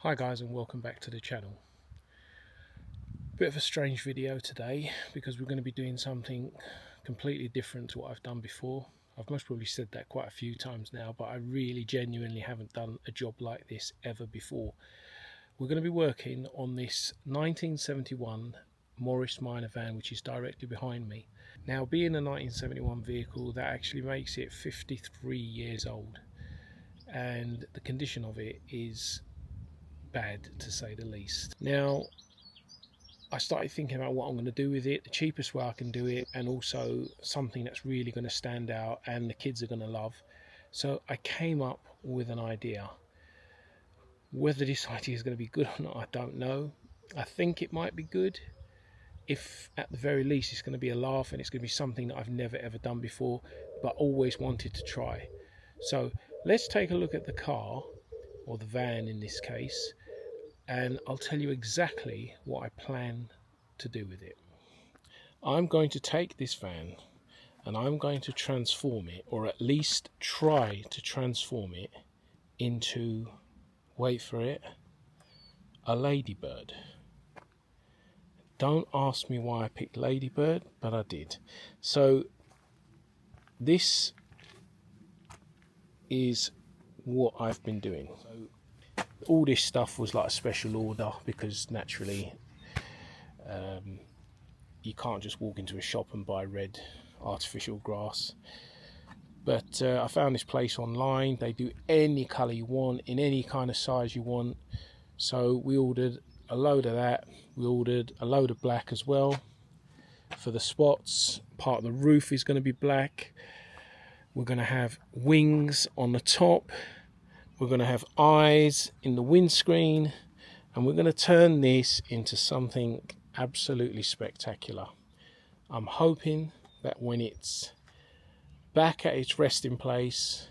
Hi guys, and welcome back to the channel. Bit of a strange video today because we're going to be doing something completely different to what I've done before. I've most probably said that quite a few times now, but I really genuinely haven't done a job like this ever before. We're going to be working on this 1971 Morris Minor van, which is directly behind me. Now, being a 1971 vehicle, that actually makes it 53 years old, and the condition of it is bad, to say the least. Now, I started thinking about what I'm going to do with it, the cheapest way I can do it, and also something that's really going to stand out and the kids are going to love. So I came up with an idea. Whether this idea is going to be good or not, I don't know. I think it might be good. If at the very least it's going to be a laugh and it's going to be something that I've never ever done before, but always wanted to try. So let's take a look at the car, or the van in this case, and I'll tell you exactly what I plan to do with it. I'm going to take this van and I'm going to transform it, or at least try to transform it into, wait for it, a ladybird. Don't ask me why I picked ladybird, but I did. So this is what I've been doing. So all this stuff was like a special order because naturally you can't just walk into a shop and buy red artificial grass. But I found this place online. They do any colour you want in any kind of size you want. So we ordered a load of that. We ordered a load of black as well for the spots. Part of the roof is going to be black. We're going to have wings on the top. We're going to have eyes in the windscreen. And we're going to turn this into something absolutely spectacular. I'm hoping that when it's back at its resting place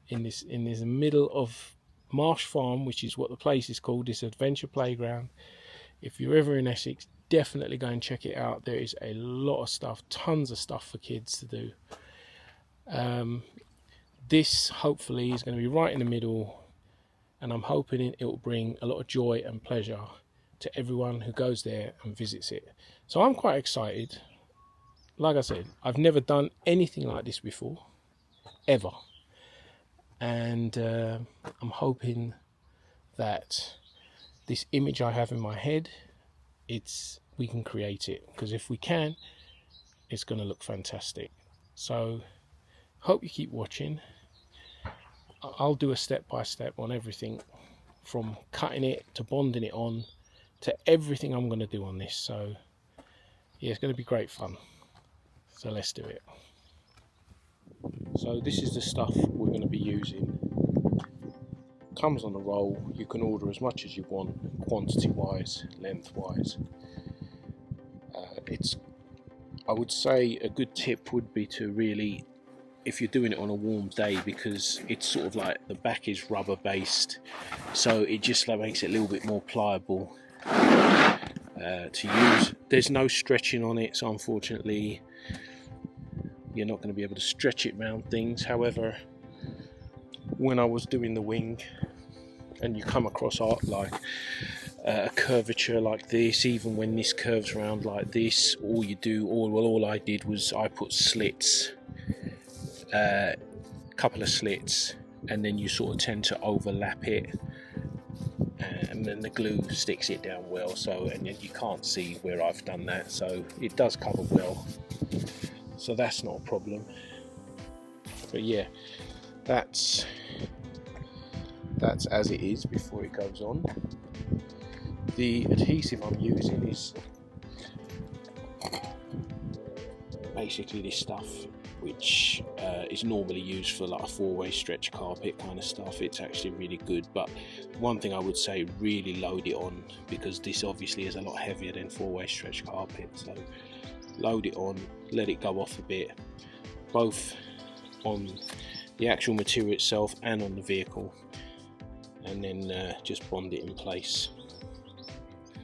in this middle of Marsh Farm, which is what the place is called, this adventure playground. If you're ever in Essex, definitely go and check it out. There is a lot of stuff, tons of stuff for kids to do. This hopefully is going to be right in the middle, and I'm hoping it will bring a lot of joy and pleasure to everyone who goes there and visits it. So I'm quite excited. Like I said, I've never done anything like this before, ever. And I'm hoping that this image I have in my head, we can create it. Because if we can, it's going to look fantastic. So hope you keep watching. I'll do a step-by-step on everything, from cutting it to bonding it on to everything I'm going to do on this. So yeah, it's going to be great fun. So let's do it. So this is the stuff we're going to be using. Comes on a roll. You can order as much as you want, quantity wise, length wise. I would say a good tip would be to really, if you're doing it on a warm day, because it's sort of like the back is rubber based, so it just makes it a little bit more pliable to use. There's no stretching on it, so unfortunately you're not going to be able to stretch it around things. However, when I was doing the wing and you come across art like a curvature like this, even when this curves around like this, all I did was I put slits, a couple of slits, and then you sort of tend to overlap it, and then the glue sticks it down well. So, and you can't see where I've done that, so it does cover well, so that's not a problem. But yeah, that's as it is before it goes on. The adhesive I'm using is basically this stuff, which is normally used for like a four-way stretch carpet kind of stuff. It's actually really good, but one thing I would say, really load it on, because this obviously is a lot heavier than four-way stretch carpet. So load it on, let it go off a bit, both on the actual material itself and on the vehicle, and then just bond it in place.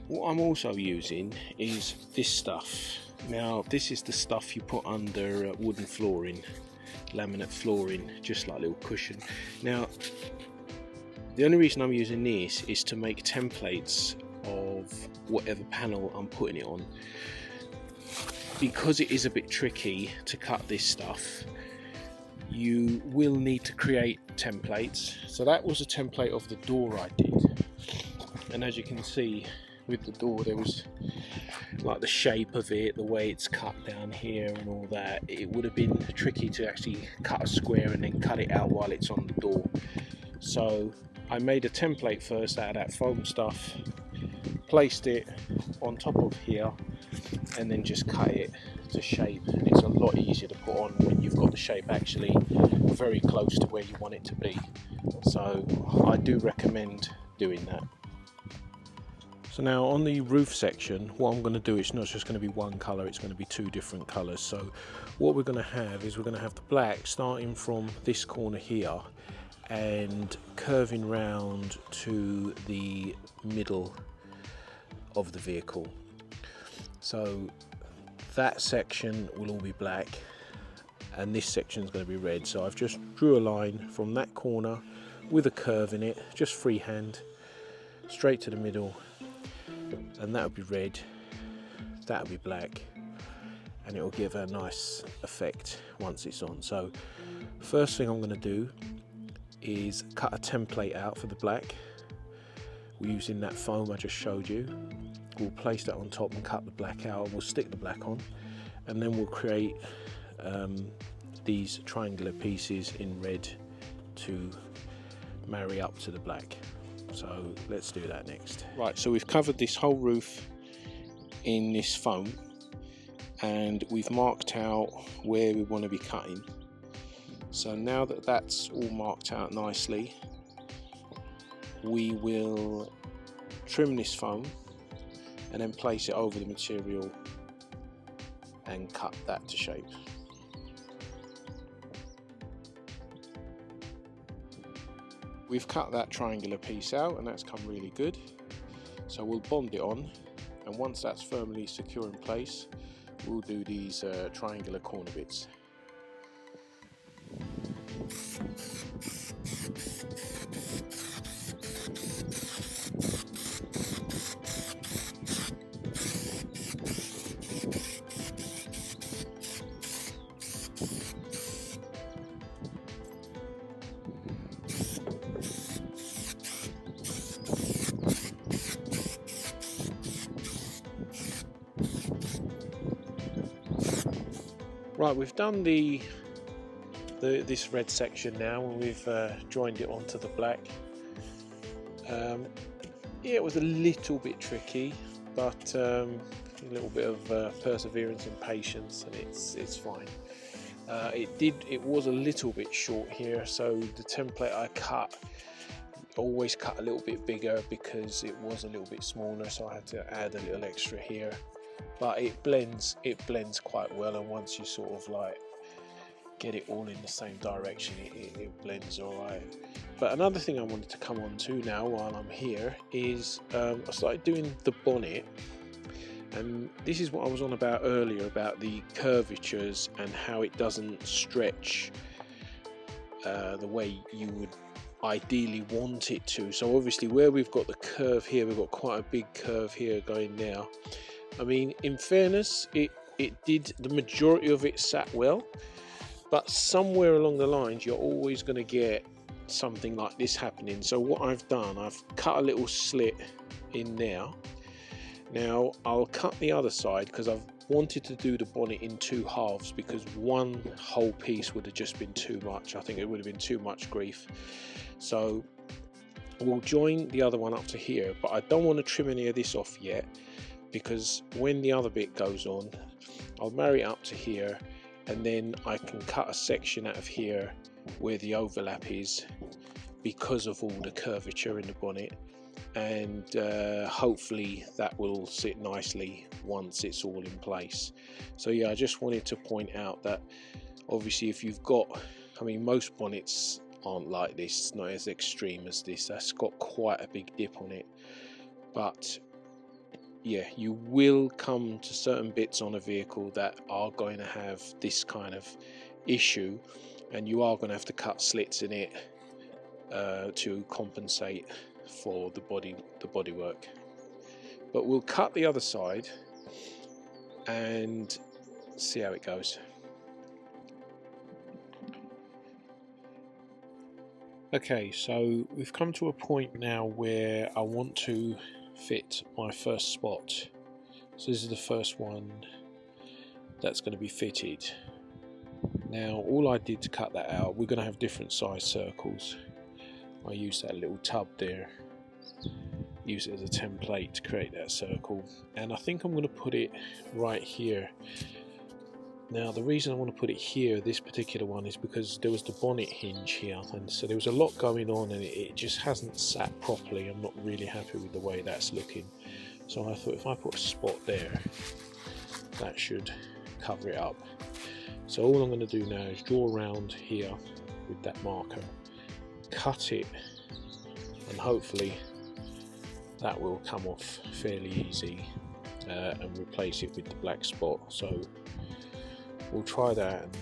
What I'm also using is this stuff. Now this is the stuff you put under wooden flooring, laminate flooring, just like a little cushion. Now The only reason I'm using this is to make templates of whatever panel I'm putting it on. Because it is a bit tricky to cut this stuff, you will need to create templates. So that was a template of the door I did, and as you can see with the door, there was like the shape of it, the way it's cut down here and all that. It would have been tricky to actually cut a square and then cut it out while it's on the door. So I made a template first out of that foam stuff, placed it on top of here, and then just cut it to shape. And it's a lot easier to put on when you've got the shape actually very close to where you want it to be. So I do recommend doing that. So now on the roof section, what I'm going to do, it's not just going to be one colour, it's going to be two different colours. So what we're going to have is we're going to have the black starting from this corner here and curving round to the middle of the vehicle. So that section will all be black and this section is going to be red. So I've just drew a line from that corner with a curve in it, just freehand, straight to the middle, and that will be red, that will be black, and it will give a nice effect once it's on. So first thing I'm going to do is cut a template out for the black. We're using that foam I just showed you. We'll place that on top and cut the black out. We'll stick the black on, and then we'll create these triangular pieces in red to marry up to the black. So let's do that next. Right, so we've covered this whole roof in this foam, and we've marked out where we want to be cutting. So now that that's all marked out nicely, we will trim this foam and then place it over the material and cut that to shape. We've cut that triangular piece out and that's come really good. So we'll bond it on, and once that's firmly secure in place, we'll do these triangular corner bits. Right, we've done this red section now, and we've joined it onto the black. Yeah, it was a little bit tricky, but a little bit of perseverance and patience, and it's fine. It was a little bit short here, so the template I always cut a little bit bigger because it was a little bit smaller, so I had to add a little extra here. But it blends quite well, and once you sort of like get it all in the same direction, it blends all right. But another thing I wanted to come on to now while I'm here is I started doing the bonnet, and this is what I was on about earlier about the curvatures and how it doesn't stretch the way you would ideally want it to. So obviously where we've got the curve here, we've got quite a big curve here going now. I mean, in fairness, it did, the majority of it sat well, but somewhere along the lines you're always going to get something like this happening. So what I've done, I've cut a little slit in there. Now I'll cut the other side because I've wanted to do the bonnet in two halves, because one whole piece would have just been too much. I think it would have been too much grief. So we'll join the other one up to here, but I don't want to trim any of this off yet, because when the other bit goes on, I'll marry it up to here, and then I can cut a section out of here where the overlap is because of all the curvature in the bonnet, and hopefully that will sit nicely once it's all in place. So yeah, I just wanted to point out that obviously if you've got, I mean, most bonnets aren't like this, not as extreme as this. That's got quite a big dip on it, but yeah, you will come to certain bits on a vehicle that are going to have this kind of issue, and you are going to have to cut slits in it to compensate for the bodywork. But we'll cut the other side and see how it goes. Okay, so we've come to a point now where I want to fit my first spot. So this is the first one that's going to be fitted. Now all I did to cut that out, we're going to have different size circles. I used that little tub there, use it as a template to create that circle, and I think I'm going to put it right here. Now the reason I want to put it here, this particular one, is because there was the bonnet hinge here, and so there was a lot going on and it just hasn't sat properly. I'm not really happy with the way that's looking, so I thought if I put a spot there, that should cover it up. So all I'm going to do now is draw around here with that marker, cut it, and hopefully that will come off fairly easy, and replace it with the black spot. So we'll try that and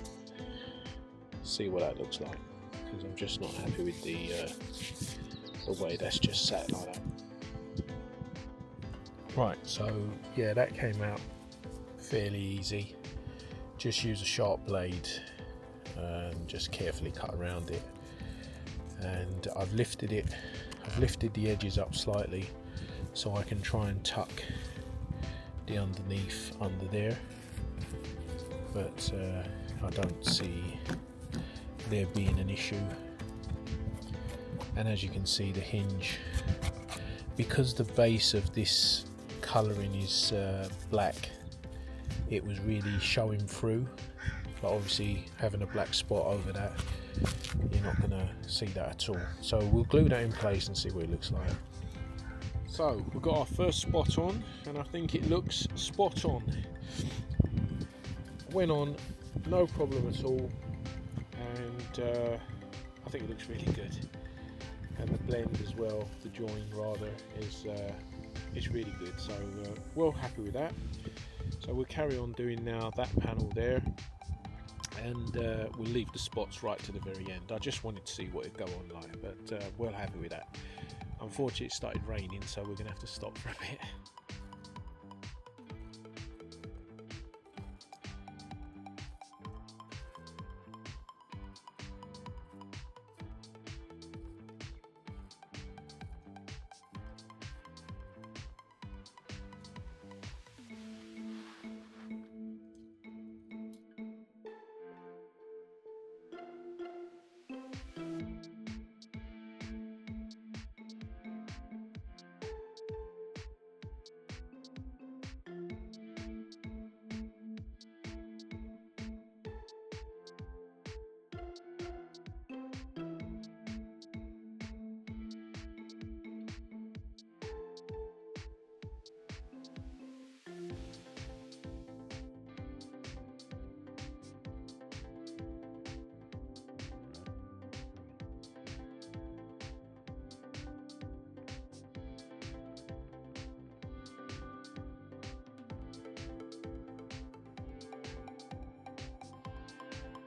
see what that looks like, because I'm just not happy with the way that's just sat like that. Right, so yeah, that came out fairly easy. Just use a sharp blade and just carefully cut around it, and I've lifted the edges up slightly so I can try and tuck the underneath under there, but I don't see there being an issue. And as you can see, the hinge, because the base of this colouring is black, it was really showing through, but obviously having a black spot over that, you're not going to see that at all. So we'll glue that in place and see what it looks like. So we've got our first spot on, and I think it looks spot on. Went on no problem at all, and I think it looks really good. And the blend as well, the join rather, is really good. So well happy with that. So we'll carry on doing now that panel there, and we'll leave the spots right to the very end. I just wanted to see what it'd go on like, but well happy with that. Unfortunately it started raining, so we're going to have to stop for a bit.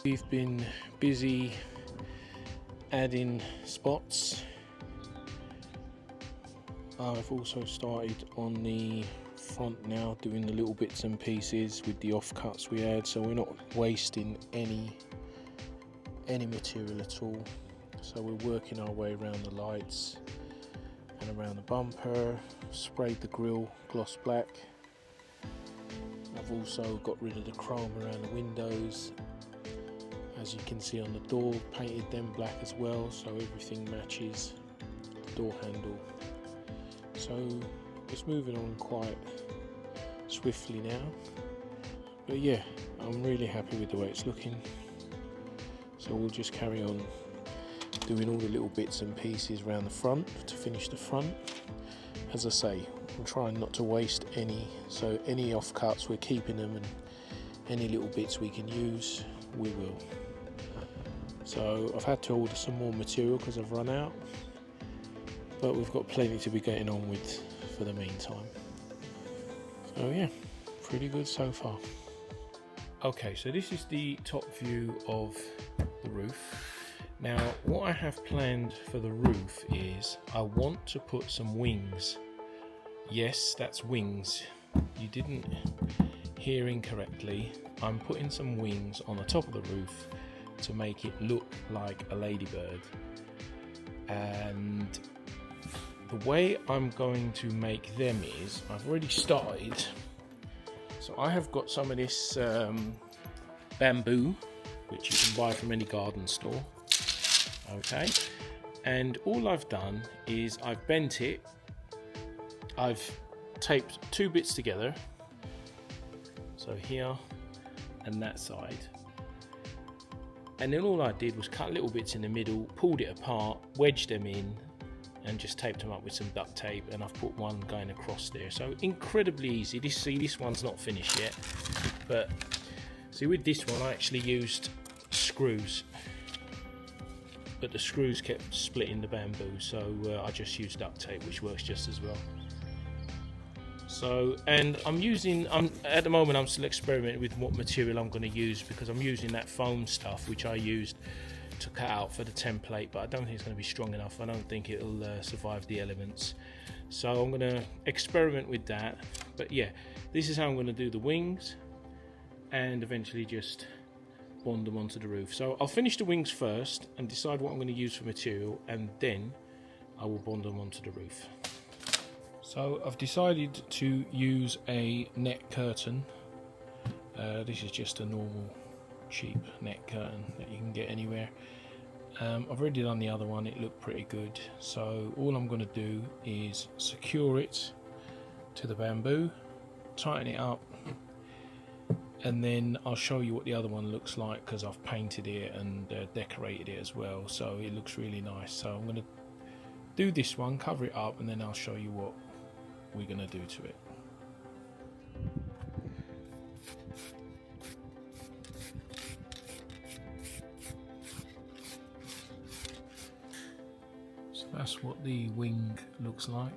We've been busy adding spots. I've also started on the front now, doing the little bits and pieces with the offcuts we had, so we're not wasting any material at all. So we're working our way around the lights and around the bumper. Sprayed the grille gloss black. I've also got rid of the chrome around the windows. As you can see on the door, painted them black as well, so everything matches the door handle. So it's moving on quite swiftly now, but yeah, I'm really happy with the way it's looking. So we'll just carry on doing all the little bits and pieces around the front to finish the front. As I say, I'm trying not to waste any, so any offcuts we're keeping them, and any little bits we can use we will. So I've had to order some more material because I've run out, but we've got plenty to be getting on with for the meantime. So yeah, pretty good so far. Okay, so this is the top view of the roof. Now what I have planned for the roof is I want to put some wings. Yes, that's wings. You didn't hear incorrectly. I'm putting some wings on the top of the roof to make it look like a ladybird. And the way I'm going to make them is, I've already started. So I have got some of this bamboo, which you can buy from any garden store. Okay, and all I've done is I've bent it. I've taped two bits together, so here and that side, and then all I did was cut little bits in the middle, pulled it apart, wedged them in, and just taped them up with some duct tape, and I've put one going across there. So incredibly easy. This one's not finished yet, but see, with this one I actually used screws, but the screws kept splitting the bamboo, so I just used duct tape, which works just as well. So, and at the moment I'm still experimenting with what material I'm going to use, because I'm using that foam stuff which I used to cut out for the template, but I don't think it's going to be strong enough. I don't think it'll survive the elements, so I'm going to experiment with that. But yeah, this is how I'm going to do the wings, and eventually just bond them onto the roof. So I'll finish the wings first and decide what I'm going to use for material, and then I will bond them onto the roof. So I've decided to use a net curtain. This is just a normal cheap net curtain that you can get anywhere. I've already done the other one, it looked pretty good. So all I'm going to do is secure it to the bamboo, tighten it up, and then I'll show you what the other one looks like, because I've painted it and decorated it as well, so it looks really nice. So I'm going to do this one, cover it up, and then I'll show you what we're going to do to it. So that's what the wing looks like.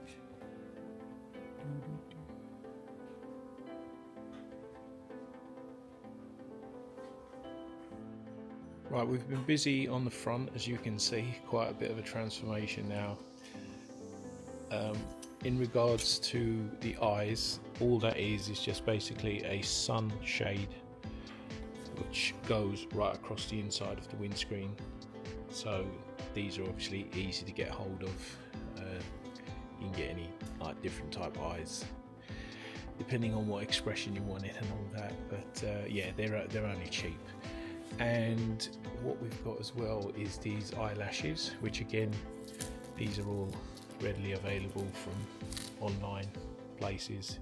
Right, we've been busy on the front, as you can see, quite a bit of a transformation now. In regards to the eyes, all that is just basically a sunshade which goes right across the inside of the windscreen. So these are obviously easy to get hold of. You can get any different type of eyes depending on what expression you want it and all that, but yeah, they're only cheap. And what we've got as well is these eyelashes, which again, these are all readily available from online places,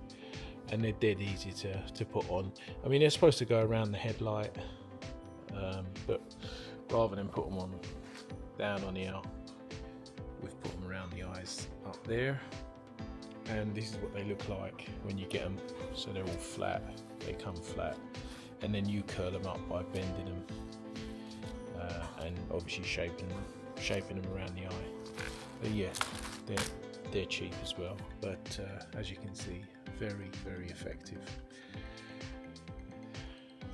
and they're dead easy to put on. I mean, they're supposed to go around the headlight, but rather than put them on down on here, we've put them around the eyes up there, and this is what they look like when you get them. So they're all flat, they come flat, and then you curl them up by bending them and obviously shaping them around the eye. But yeah, they're cheap as well, but as you can see, very, very effective.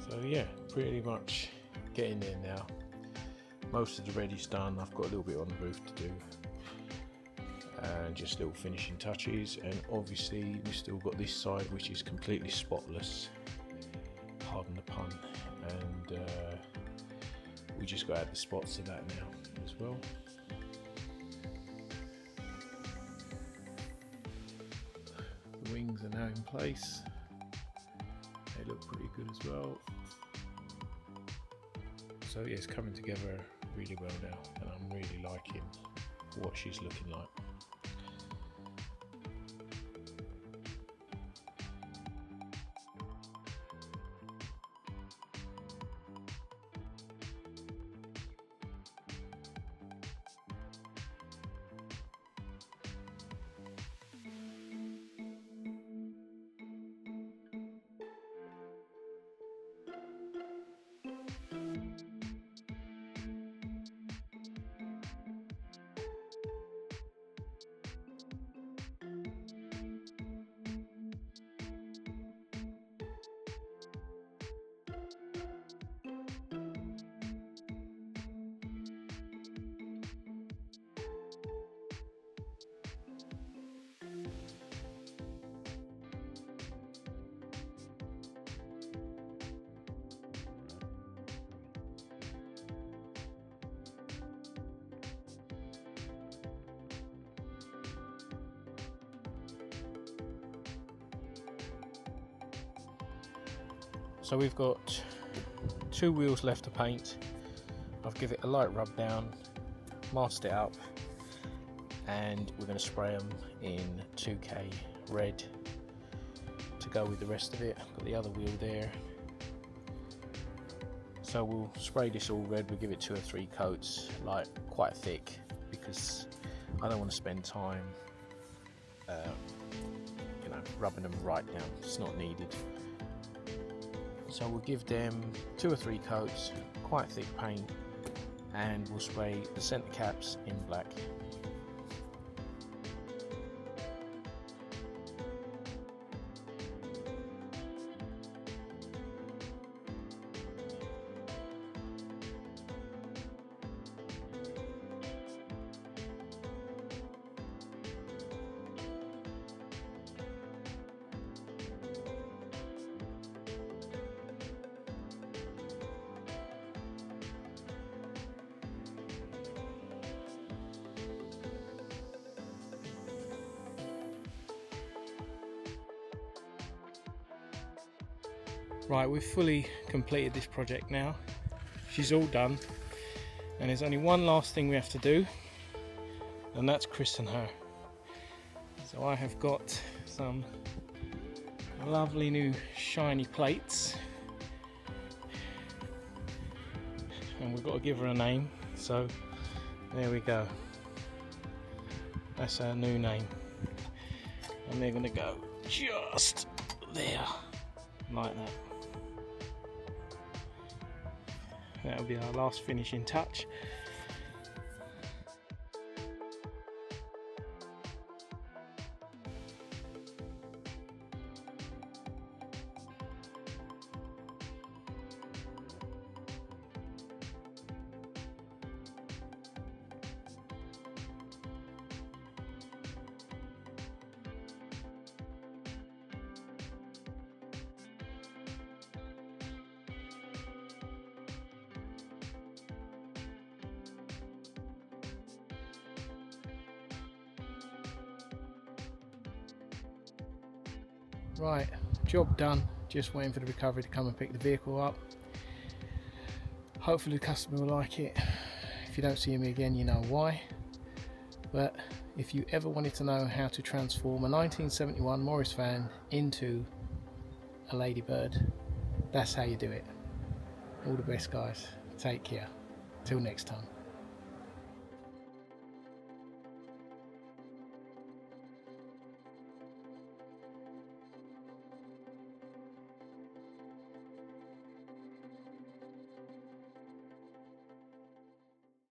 So yeah, pretty much getting there now. Most of the ready's done. I've got a little bit on the roof to do, and just little finishing touches, and obviously we've still got this side which is completely spotless, pardon the pun, and we just got to add the spots to that now as well. The wings are now in place, they look pretty good as well. So yeah, it's coming together really well now, and I'm really liking what she's looking like. So we've got 2 wheels left to paint. I've given it a light rub down, masked it up, and we're going to spray them in 2K red to go with the rest of it. Got the other wheel there. So we'll spray this all red. We'll give it 2 or 3 coats, like quite thick, because I don't want to spend time rubbing them right down. It's not needed. So we'll give them 2 or 3 coats, quite thick paint, and we'll spray the centre caps in black. Right, we've fully completed this project now. She's all done, and there's only one last thing we have to do, and that's christen her. So I have got some lovely new shiny plates, and we've got to give her a name. So there we go. That's her new name, and they're going to go just there, like that. That'll be our last finishing touch. Right, job done. Just waiting for the recovery to come and pick the vehicle up. Hopefully the customer will like it. If you don't see me again, you know why. But if you ever wanted to know how to transform a 1971 Morris van into a Ladybird, that's how you do it. All the best, guys. Take care. Till next time.